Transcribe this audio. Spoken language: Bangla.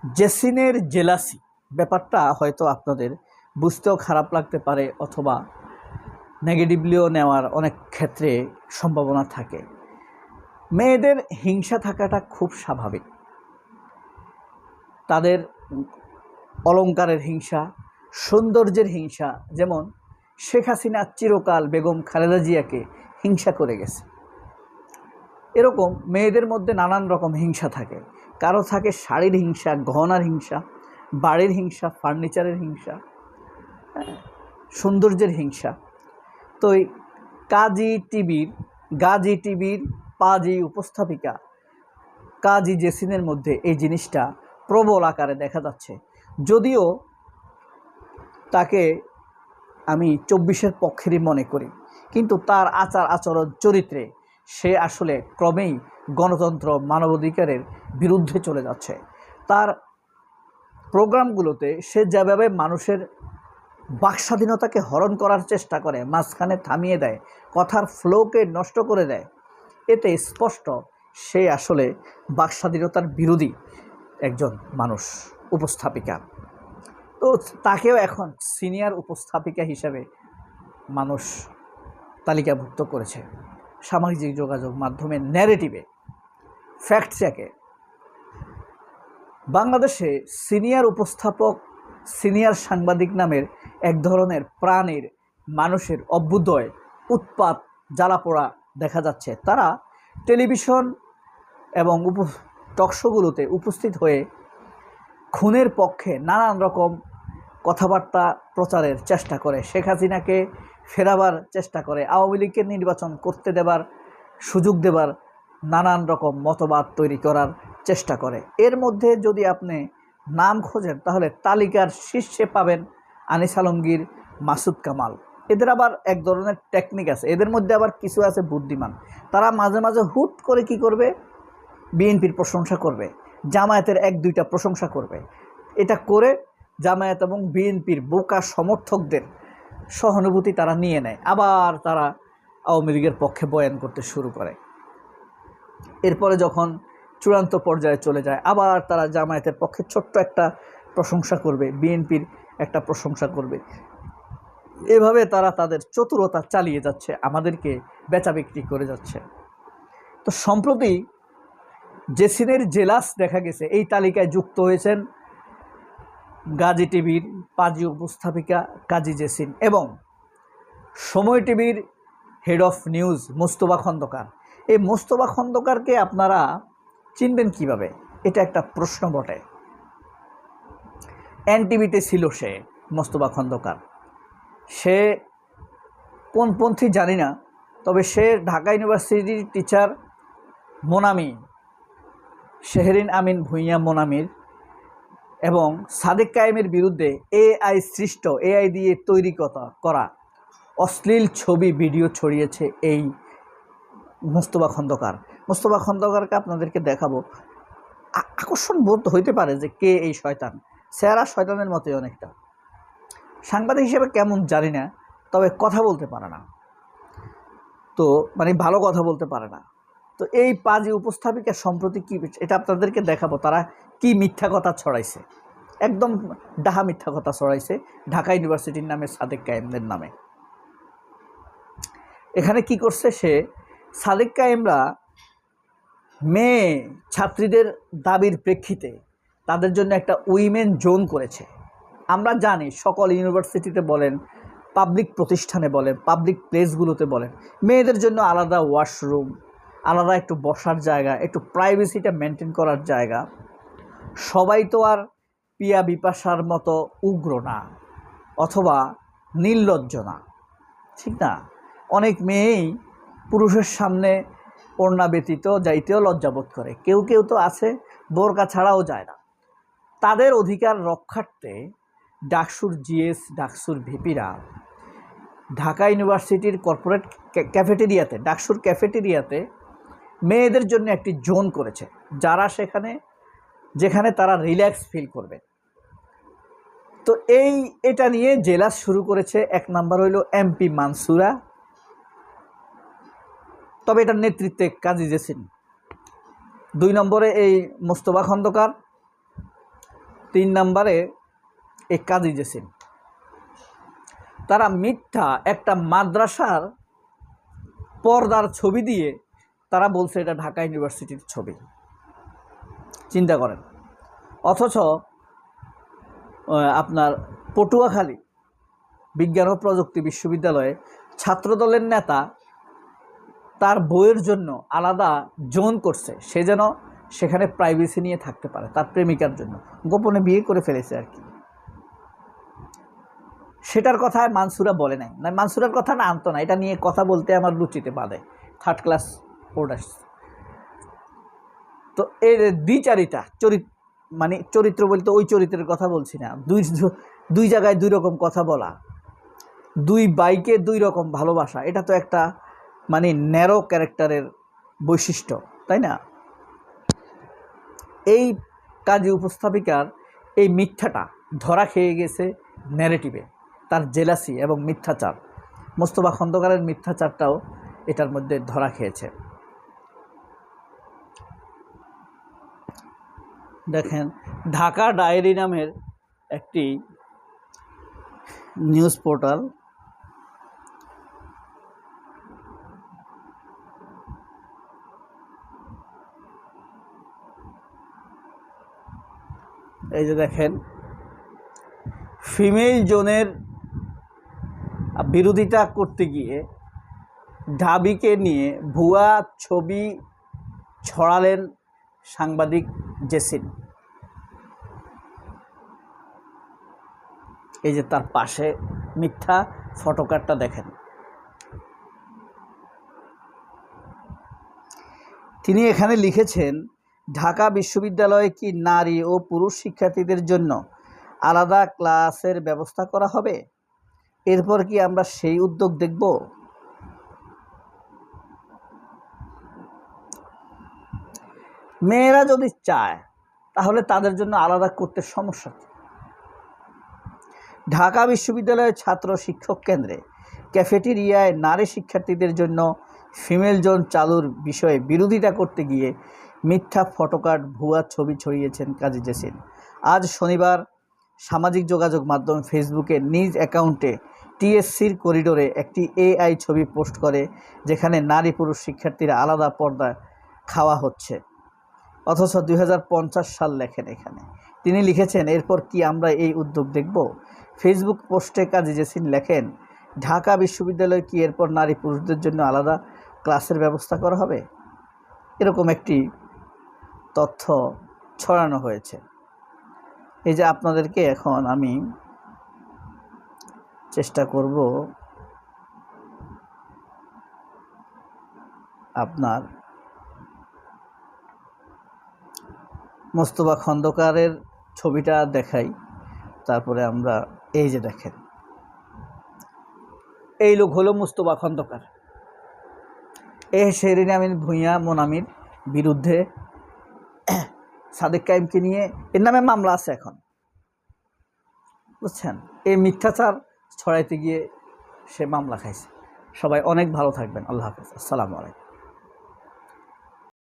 জেসিনের জেলাসি ব্যাপারটা হয়তো আপনাদের বুঝতেও খারাপ লাগতে পারে অথবা নেগেটিভলিও নেওয়ার অনেক ক্ষেত্রে সম্ভাবনা থাকে। মেয়েদের হিংসা থাকাটা খুব স্বাভাবিক। তাদের অলংকারের হিংসা, সৌন্দর্যের হিংসা, যেমন শেখ হাসিনা চিরকাল বেগম খালেদা জিয়াকে হিংসা করে গেছে, এরকম মেয়েদের মধ্যে নানান রকম হিংসা থাকে। কারো থাকে শাড়ির হিংসা, গহনার হিংসা, বাড়ির হিংসা, ফার্নিচারের হিংসা, সৌন্দর্যের হিংসা। তো এই গাজী টিভির পাজি উপস্থাপিকা কাজী জেসিনের মধ্যে এই জিনিসটা প্রবল আকারে দেখা যাচ্ছে। যদিও তাকে আমি 24-এর পক্ষেরই মনে করি, কিন্তু তার আচার আচরণ চরিত্রে সে আসলে ক্রমেই গণতন্ত্র মানবাধিকারের বিরুদ্ধে চলে যাচ্ছে। তার প্রোগ্রামগুলোতে সে যেভাবে মানুষের বাকস্বাধীনতাকে হরণ করার চেষ্টা করে, মাঝখানে থামিয়ে দেয়, কথার ফ্লোকে নষ্ট করে দেয়, এতে স্পষ্ট সে আসলে বাকস্বাধীনতার বিরোধী একজন মানুষ, উপস্থাপিকা। তো তাকেও এখন সিনিয়র উপস্থাপিকা হিসেবে মানুষ তালিকাভুক্ত করেছে সামাজিক যোগাযোগ মাধ্যমে, ন্যারেটিভে, ফ্যাক্ট চেকে। বাংলাদেশে সিনিয়র উপস্থাপক, সিনিয়র সাংবাদিক নামের এক ধরনের প্রাণীর মানুষের অভ্যুদয়, উৎপাত, জ্বালাপোড়া দেখা যাচ্ছে। তারা টেলিভিশন এবং টকশোগুলোতে উপস্থিত হয়ে খুনের পক্ষে নানান রকম কথাবার্তা প্রচারের চেষ্টা করে, শেখ হাসিনাকে ফেরাবার চেষ্টা করে, আওয়ামী লীগকে নির্বাচন করতে দেবার সুযোগ দেবার নানান রকম মতবাদ তৈরি করার চেষ্টা করে। এর মধ্যে যদি আপনি নাম খোঁজেন তাহলে তালিকার শীর্ষে পাবেন আনিস আলমগীর, মাসুদ কামাল। এদের আবার এক ধরনের টেকনিক আছে, এদের মধ্যে আবার কিছু আছে বুদ্ধিমান। তারা মাঝে মাঝে হুট করে কি করবে, বিএনপির প্রশংসা করবে, জামায়াতের এক দুইটা প্রশংসা করবে। এটা করে জামায়াত এবং বিএনপির বোকা সমর্থকদের সহানুভূতি তারা নিয়ে নেয়, আবার তারা আওয়ামী লীগের পক্ষে বয়ান করতে শুরু করে। এরপরে যখন চূড়ান্ত পর্যায়ে চলে যায়, আবার তারা জামায়াতের পক্ষে ছোট্ট একটা প্রশংসা করবে, বিএনপির একটা প্রশংসা করবে। এভাবে তারা তাদের চতুরতা চালিয়ে যাচ্ছে, আমাদেরকে বেচা বিক্রি করে যাচ্ছে। তো সম্প্রতি জেসিনের জেলাস দেখা গেছে এই তালিকায় যুক্ত হয়েছেন গাজী টিভির পাজি উপস্থাপিকা কাজী জেসিন এবং সময় টিভির head of news Mostafa Khandakar. এই মোস্তফা খন্দকারকে আপনারা চিনবেন কিভাবে, এটা একটা প্রশ্ন বটে। এনটিভিতে ছিল সে, মোস্তফা খন্দকার। সে কোন পন্থী জানি না, তবে সে ঢাকা ইউনিভার্সিটির টিচার মোনামি, শেহরিন আমিন ভূঁইয়া মোনামির এবং সাদেক কায়েমের বিরুদ্ধে এআই সৃষ্ট, এআই দিয়ে তৈরি করা অশ্লীল ছবি ভিডিও ছড়িয়েছে এই মোস্তফা খন্দকার। মোস্তফা খন্দকারকে আপনাদেরকে দেখাবো। আকর্ষণ বোধ হইতে পারে যে কে এই শয়তান, চেহারা শয়তানের মতোই অনেকটা। সাংবাদিক হিসেবে কেমন জানি না, তবে কথা বলতে পারে না, তো মানে ভালো কথা বলতে পারে না। তো এই পাজি উপস্থাপিকা সম্প্রতি কি, এটা আপনাদেরকে দেখাবো তারা কি মিথ্যা কথা ছড়াইছে, একদম ডাহা মিথ্যা কথা ছড়াইছে ঢাকা ইউনিভার্সিটির নামে, সাদেক কায়েমদের নামে। এখানে কি করছে সে, সাদেক কায়েমরা মেয়ে ছাত্রীদের দাবির প্রেক্ষিতে তাদের জন্য একটা উইমেন জোন করেছে। আমরা জানি সকল ইউনিভার্সিটিতে বলেন, পাবলিক প্রতিষ্ঠানে বলেন, পাবলিক প্লেসগুলোতে বলেন, মেয়েদের জন্য আলাদা ওয়াশরুম, আলাদা একটু বসার জায়গা, একটু প্রাইভেসিটা মেনটেন করার জায়গা। সবাই তো আর পিয়া বিপাশার মতো উগ্র না অথবা নির্লজ্জ না, ঠিক না? অনেক মেয়েই পুরুষের সামনে ওড়না ব্যতীত যাইতেও লজ্জাবোধ করে, কেউ কেউ তো আছে বোরকা ছাড়াও যায় না। তাদের অধিকার রক্ষার্থে ডাকসুর জিএস, ডাকসুর ভিপিরা ঢাকা ইউনিভার্সিটির কর্পোরেট ক্যাফেটেরিয়াতে, ডাকসুর ক্যাফেটেরিয়াতে মেয়েদের জন্য একটি জোন করেছে, যারা যেখানে তারা রিল্যাক্স ফিল করবে। তো এটা নিয়ে জেলাস শুরু করেছে। এক নাম্বার হইল এমপি মানসুরা, তবে এটার নেতৃত্বে কাজী জেসিন। 2 নম্বরে এই মোস্তফা খন্দকার, 3 নম্বরে এই কাজী জেসিন, তারা মিথ্যা একটা মাদ্রাসার পর্দার ছবি দিয়ে তারা বলছে এটা ঢাকা ইউনিভার্সিটির ছবি। চিন্তা করেন। অথচ আপনার পটুয়াখালী বিজ্ঞান ও প্রযুক্তি বিশ্ববিদ্যালয়ে ছাত্রদলের নেতা তার বইয়ের জন্য আলাদা জোন করছে, সে যেন সেখানে প্রাইভেসি নিয়ে থাকতে পারে, তার প্রেমিকার জন্য গোপনে বিয়ে করে ফেলেছে আর কি। সেটার কথা মানসুরা বলে নাই, না মানসুরার কথা না আনতো না, এটা নিয়ে কথা বলতে আমার রুচিতে বাধে, 3rd ক্লাস পড়াস। তো এর দ্বিচারিতা মানে চরিত্র বলতে ওই চরিত্রের কথা বলছি না, দুই জায়গায় 2 রকম কথা বলা, 2 বাইকে 2 রকম ভালোবাসা, এটা তো একটা মানে ন্যারো ক্যারেক্টারের বৈশিষ্ট্য, তাই না? এই কাজী উপস্থাপিকার এই মিথ্যাটা ধরা খেয়ে গেছে ন্যারেটিভে, তার জেলাসি এবং মিথ্যাচার, মোস্তফা খন্দকারের মিথ্যাচারটাও এটার মধ্যে ধরা খেয়েছে। দেখেন, ঢাকা ডায়েরি নামের একটি নিউজ পোর্টাল, এই যে দেখেন, ফিমেল জোনের বিরোধিতা করতে গিয়ে ঢাবিকে নিয়ে ভুয়া ছবি ছড়ালেন সাংবাদিক জেসিন। এই যে তার পাশে মিথ্যা ফটোকার্ডটা দেখেন। তিনি এখানে লিখেছেন, ঢাকা বিশ্ববিদ্যালয়ে কি নারী ও পুরুষ শিক্ষার্থীদের জন্য আলাদা ক্লাসের ব্যবস্থা করা হবে? এরপর কি আমরা সেই উদ্যোগ দেখব? মেয়েরা যদি চায় তাহলে তাদের জন্য আলাদা করতে সমস্যা কি? ঢাকা বিশ্ববিদ্যালয়ের ছাত্র শিক্ষক কেন্দ্রে ক্যাফেটেরিয়ায় নারী শিক্ষার্থীদের জন্য ফিমেল জোন চালুর বিষয়ে বিরোধিতা করতে গিয়ে মিথ্যা ফটোকার্ড ভুয়া ছবি ছড়িয়েছেন কাজী জেসিন। আজ শনিবার সামাজিক যোগাযোগ মাধ্যম ফেসবুকে নিজ অ্যাকাউন্টে টিএসসির করিডোরে একটি এআই ছবি পোস্ট করে, যেখানে নারী পুরুষ শিক্ষার্থীরা আলাদা পর্দা খাওয়া হচ্ছে, অথচ 2050 সাল লেখেন এখানে। তিনি লিখেছেন, এরপর কি আমরা এই উদ্যোগ দেখব? ফেসবুক পোস্টে কাজী জেসিন লেখেন, ঢাকা বিশ্ববিদ্যালয়ে কি এরপর নারী পুরুষদের জন্য আলাদা ক্লাসের ব্যবস্থা করা হবে? এরকম একটি তথ্য ছড়ানো হয়েছে। এই যে আপনাদেরকে এখন আমি চেষ্টা করব আপনার মোস্তফা খন্দকারের ছবিটা দেখাই, তারপরে আমরা এই যে দেখেন, এই লোক হলো মোস্তফা খন্দকার। শেরিন আমিন ভূঁইয়া মোনামির বিরুদ্ধে সাদেক কাইমকে নিয়ে এর নামে মামলা আছে এখন, বুঝছেন? এই মিথ্যাচার ছড়াইতে গিয়ে সে মামলা খাইছে। সবাই অনেক ভালো থাকবেন। আল্লাহ হাফেজ। আসসালামু আলাইকুম।